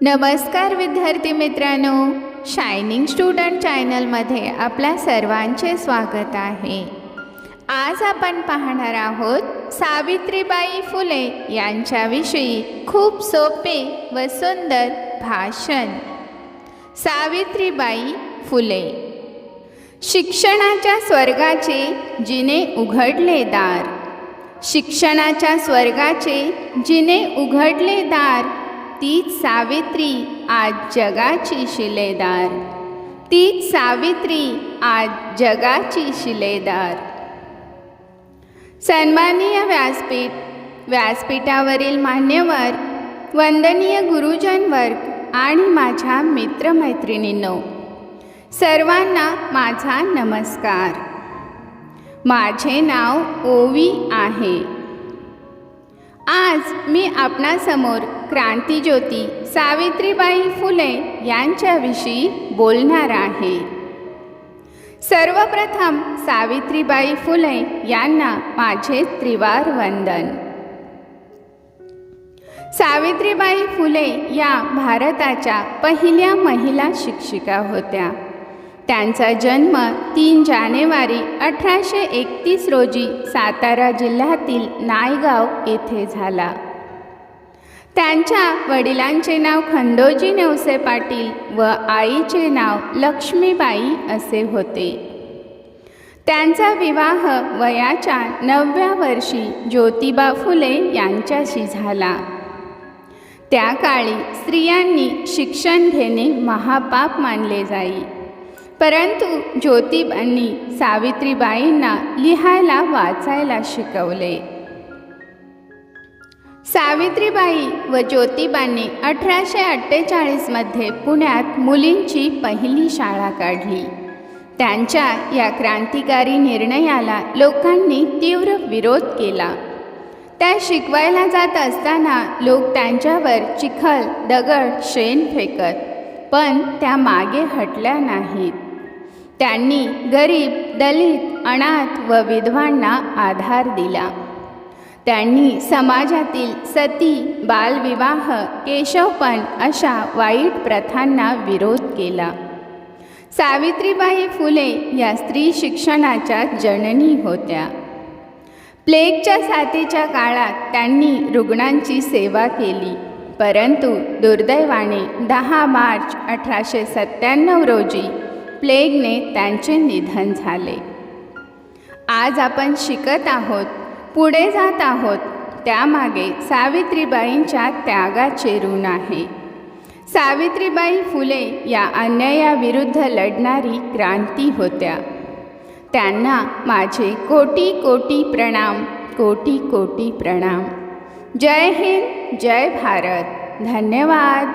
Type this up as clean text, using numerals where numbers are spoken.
नमस्कार विद्यार्थी मित्रांनो, शायनिंग स्टुडंट चॅनलमध्ये आपल्या सर्वांचे स्वागत आहे। आज आपण पाहणार आहोत सावित्रीबाई फुले यांच्याविषयी खूप सोपे व सुंदर भाषण। सावित्रीबाई फुले शिक्षणाच्या स्वर्गाचे जिने उघडले दार, शिक्षणाच्या स्वर्गाचे जिने उघडले दार, तीच सावित्री आज जगाची शिलेदार, तीच सावित्री आज जगाची शिलेदार। सन्माननीय व्यासपीठावरील मान्यवर, वंदनीय गुरुजन वर्ग आणि माझ्या मित्रमैत्रिणींनो, सर्वांना माझा नमस्कार। माझे नाव ओवी आहे। आज मी आपणासमोर क्रांतिज्योती सावित्रीबाई फुले यांच्याविषयी बोलणार आहे। सर्वप्रथम सावित्रीबाई फुले यांना माझे त्रिवार वंदन। सावित्रीबाई फुले या भारताच्या पहिल्या महिला शिक्षिका होत्या। त्यांचा जन्म 3 जानेवारी 1831 रोजी सातारा जिल्ह्यातील नायगाव येथे झाला। त्यांच्या वडिलांचे नाव खंडोजी नेवसे पाटील व आईचे नाव लक्ष्मीबाई असे होते। त्यांचा विवाह वयाच्या 9व्या वर्षी ज्योतिबा फुले यांच्याशी झाला। त्या काळी स्त्रियांनी शिक्षण घेणे महापाप मानले जाई, परंतु ज्योतिबांनी सावित्रीबाईंना लिहायला वाचायला शिकवले। सावित्रीबाई व ज्योतिबांनी 1848 मध्ये पुण्यात मुलींची पहिली शाळा काढली। त्यांच्या या क्रांतिकारी निर्णयाला लोकांनी तीव्र विरोध केला। त्या शिकवायला जात असताना लोक त्यांच्यावर चिखल, दगड, शेण फेकत, पण त्या मागे हटल्या नाहीत। त्यांनी गरीब, दलित, अनाथ व विधवांना आधार दिला। त्यांनी समाजातील सती, बालविवाह, केशवपण अशा वाईट प्रथांना विरोध केला। सावित्रीबाई फुले या स्त्री शिक्षणाच्या जननी होत्या। प्लेगच्या साथीच्या काळात त्यांनी रुग्णांची सेवा केली, परंतु दुर्दैवाने 10 मार्च 1897 रोजी प्लेगने त्यांचे निधन झाले। आज आपण शिकत आहोत, पुढे जात आहोत, त्यामागे सावित्रीबाईंच्या त्यागाचे ऋण आहे। सावित्रीबाई फुले या अन्यायाविरुद्ध लढणारी क्रांती होत्या। त्यांना माझे कोटी कोटी प्रणाम, कोटी कोटी प्रणाम। जय हिंद, जय भारत। धन्यवाद।